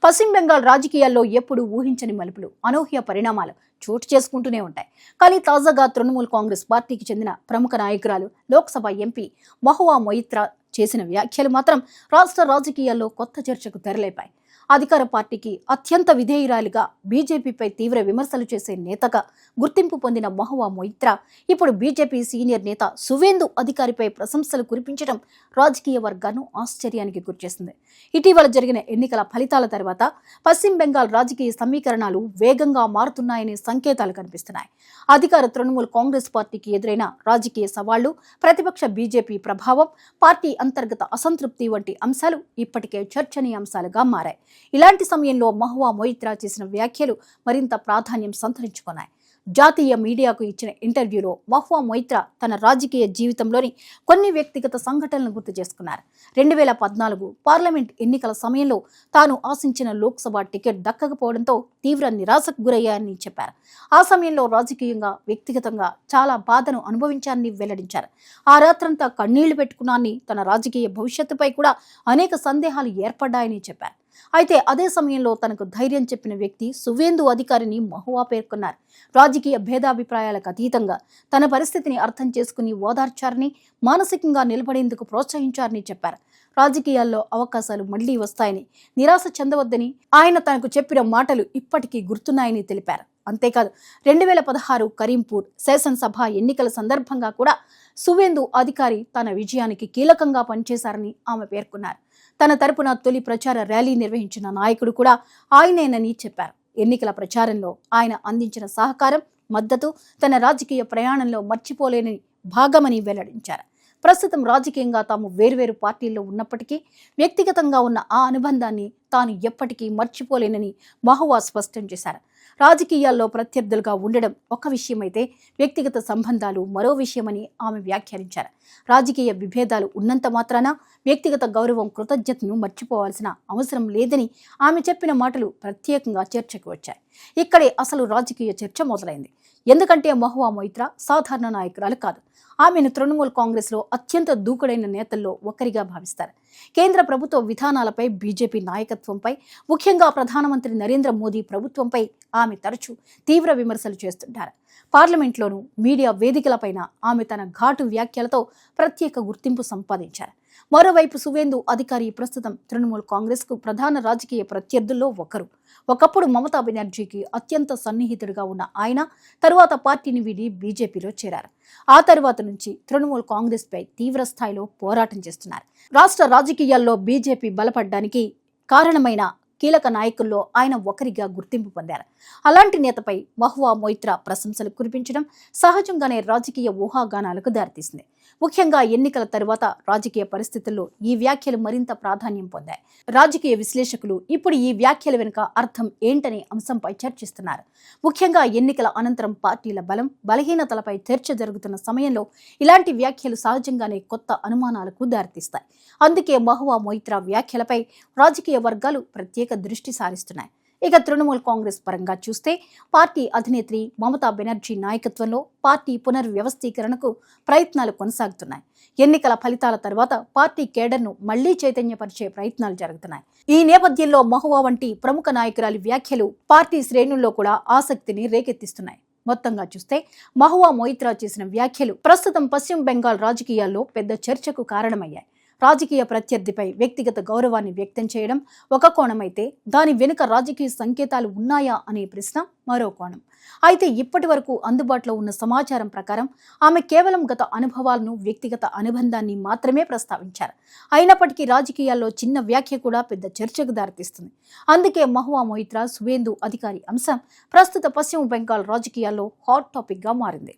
పశ్చిమ బెంగాల్ రాజకీయాల్లో ఎప్పుడు ఊహించని మలుపులు, అనూహ్య పరిణామాలు చోటు చేసుకుంటూనే ఉంటాయి. కానీ తాజాగా తృణమూల్ కాంగ్రెస్ పార్టీకి చెందిన ప్రముఖ నాయకురాలు, లోక్సభ ఎంపీ మహువా మొయిత్రా చేసిన వ్యాఖ్యలు మాత్రం రాష్ట్ర రాజకీయాల్లో కొత్త చర్చకు తెరలేపాయి. అధికార పార్టీకి అత్యంత విధేయురాలిగా, బీజేపీపై తీవ్ర విమర్శలు చేసే నేతగా గుర్తింపు పొందిన మహువా మొయిత్రా ఇప్పుడు బీజేపీ సీనియర్ నేత సువేందు అధికారిపై ప్రశంసలు కురిపించడం రాజకీయ వర్గాన్ని ఆశ్చర్యానికి గురిచేసింది. ఇటీవల జరిగిన ఎన్నికల ఫలితాల తర్వాత పశ్చిమ బెంగాల్ రాజకీయ సమీకరణాలు వేగంగా మారుతున్నాయనే సంకేతాలు కనిపిస్తున్నాయి. అధికార తృణమూల్ కాంగ్రెస్ పార్టీకి ఎదురైన రాజకీయ సవాళ్లు, ప్రతిపక్ష బీజేపీ ప్రభావం, పార్టీ అంతర్గత అసంతృప్తి వంటి అంశాలు ఇప్పటికే చర్చనీయాంశాలుగా మారాయి. ఇలాంటి సమయంలో మహువా మొయిత్రా చేసిన వ్యాఖ్యలు మరింత ప్రాధాన్యం సంతరించుకున్నాయి. జాతీయ మీడియాకు ఇచ్చిన ఇంటర్వ్యూలో మహువా మొయిత్రా తన రాజకీయ జీవితంలోని కొన్ని వ్యక్తిగత సంఘటనలను గుర్తు చేసుకున్నారు. 2014 పార్లమెంట్ ఎన్నికల సమయంలో తాను ఆశించిన లోక్సభ టికెట్ దక్కకపోవడంతో తీవ్ర నిరాశకు గురయ్యారని చెప్పారు. ఆ సమయంలో రాజకీయంగా, వ్యక్తిగతంగా చాలా బాధను అనుభవించారని వెల్లడించారు. ఆ రాత్రంతా కన్నీళ్లు పెట్టుకున్నారని, తన రాజకీయ భవిష్యత్తుపై కూడా అనేక సందేహాలు ఏర్పడ్డాయని చెప్పారు. అయితే అదే సమయంలో తనకు ధైర్యం చెప్పిన వ్యక్తి సువేందు అధికారిని మహువా పేర్కొన్నారు. రాజకీయ భేదాభిప్రాయాలకు అతీతంగా తన పరిస్థితిని అర్థం చేసుకుని ఓదార్చారని, మానసికంగా నిలబడేందుకు ప్రోత్సహించారని చెప్పారు. రాజకీయాల్లో అవకాశాలు మళ్లీ వస్తాయని, నిరాశ చెందవద్దని ఆయన తనకు చెప్పిన మాటలు ఇప్పటికీ గుర్తున్నాయని తెలిపారు. అంతేకాదు, 2016 కరీంపూర్ శాసనసభ ఎన్నికల సందర్భంగా కూడా సువేందు అధికారి తన విజయానికి కీలకంగా పనిచేశారని ఆమె పేర్కొన్నారు. తన తరపున తొలి ప్రచార ర్యాలీ నిర్వహించిన నాయకుడు కూడా ఆయనేనని చెప్పారు. ఎన్నికల ప్రచారంలో ఆయన అందించిన సహకారం, మద్దతు తన రాజకీయ ప్రయాణంలో మర్చిపోలేని భాగమని వెల్లడించారు. ప్రస్తుతం రాజకీయంగా తాము వేర్వేరు పార్టీల్లో ఉన్నప్పటికీ వ్యక్తిగతంగా ఉన్న ఆ అనుబంధాన్ని తాను ఎప్పటికీ మర్చిపోలేనని మహువా స్పష్టం చేశారు. రాజకీయాల్లో ప్రత్యర్థులుగా ఉండడం ఒక విషయమైతే, వ్యక్తిగత సంబంధాలు మరో విషయమని ఆమె వ్యాఖ్యానించారు. రాజకీయ విభేదాలు ఉన్నంత మాత్రాన వ్యక్తిగత గౌరవం, కృతజ్ఞతను మర్చిపోవాల్సిన అవసరం లేదని ఆమె చెప్పిన మాటలు ప్రత్యేకంగా చర్చకు వచ్చాయి. ఇక్కడే అసలు రాజకీయ చర్చ మొదలైంది. ఎందుకంటే మహువా మొయిత్రా సాధారణ నాయకురాలు కాదు. ఆమెను తృణమూల్ కాంగ్రెస్లో అత్యంత దూకుడైన నేతల్లో ఒకరిగా భావిస్తారు. కేంద్ర ప్రభుత్వ విధానాలపై, బీజేపీ నాయకత్వంపై, ముఖ్యంగా ప్రధానమంత్రి నరేంద్ర మోదీ ప్రభుత్వంపై ఆమె తరచూ తీవ్ర విమర్శలు చేస్తుంటారు. పార్లమెంట్లోనూ, మీడియా వేదికలపైన ఆమె తన ఘాటు వ్యాఖ్యలతో ప్రత్యేక గుర్తింపు సంపాదించారు. మరోవైపు సువేందు అధికారి ప్రస్తుతం తృణమూల్ కాంగ్రెస్కు ప్రధాన రాజకీయ ప్రత్యర్థుల్లో ఒకరు. ఒకప్పుడు మమతా బెనర్జీకి అత్యంత సన్నిహితుడిగా ఉన్న ఆయన తరువాత పార్టీని వీడి బీజేపీలో చేరారు. ఆ తర్వాత నుంచి తృణమూల్ కాంగ్రెస్పై తీవ్ర స్థాయిలో పోరాటం చేస్తున్నారు. రాష్ట్ర రాజకీయాల్లో బీజేపీ బలపడ్డానికి కారణమైన కీలక నాయకుల్లో ఆయన ఒకరిగా గుర్తింపు పొందారు. అలాంటి నేతపై మహువా మొయిత్రా ప్రశంసలు కురిపించడం సహజంగానే రాజకీయ ఊహాగానాలకు దారితీసింది. ముఖ్యంగా ఎన్నికల తరువాత రాజకీయ పరిస్థితుల్లో ఈ వ్యాఖ్యలు మరింత ప్రాధాన్యం పొందాయి. రాజకీయ విశ్లేషకులు ఇప్పుడు ఈ వ్యాఖ్యల వెనుక అర్థం ఏంటనే అంశంపై చర్చిస్తున్నారు. ముఖ్యంగా ఎన్నికల అనంతరం పార్టీల బలం, బలహీనతలపై చర్చ జరుగుతున్న సమయంలో ఇలాంటి వ్యాఖ్యలు సహజంగానే కొత్త అనుమానాలకు దారితీస్తాయి. అందుకే మహువా మొయిత్రా వ్యాఖ్యలపై రాజకీయ వర్గాలు ప్రత్యేక దృష్టి సారిస్తున్నాయి. ఇక తృణమూల్ కాంగ్రెస్ పరంగా చూస్తే, పార్టీ అధినేత్రి మమతా బెనర్జీ నాయకత్వంలో పార్టీ పునర్వ్యవస్థీకరణకు ప్రయత్నాలు కొనసాగుతున్నాయి. ఎన్నికల ఫలితాల తర్వాత పార్టీ కేడర్ను మళ్లీ చైతన్యపరిచే ప్రయత్నాలు జరుగుతున్నాయి. ఈ నేపథ్యంలో మహువా వంటి ప్రముఖ నాయకురాలి వ్యాఖ్యలు పార్టీ శ్రేణుల్లో కూడా ఆసక్తిని రేకెత్తిస్తున్నాయి. మొత్తంగా చూస్తే మహువా మొయిత్రా చేసిన వ్యాఖ్యలు ప్రస్తుతం పశ్చిమ బెంగాల్ రాజకీయాల్లో పెద్ద చర్చకు కారణమయ్యాయి. రాజకీయ ప్రత్యర్థిపై వ్యక్తిగత గౌరవాన్ని వ్యక్తం చేయడం ఒక కోణమైతే, దాని వెనుక రాజకీయ సంకేతాలు ఉన్నాయా అనే ప్రశ్న మరో కోణం. అయితే ఇప్పటి వరకు అందుబాటులో ఉన్న సమాచారం ప్రకారం ఆమె కేవలం గత అనుభవాలను, వ్యక్తిగత అనుబంధాన్ని మాత్రమే ప్రస్తావించారు. అయినప్పటికీ రాజకీయాల్లో చిన్న వ్యాఖ్య కూడా పెద్ద చర్చకు దారితీస్తుంది. అందుకే మహువా మొయిత్రా సువేందు అధికారి అంశం ప్రస్తుత పశ్చిమ బెంగాల్ రాజకీయాల్లో హాట్ టాపిక్గా మారింది.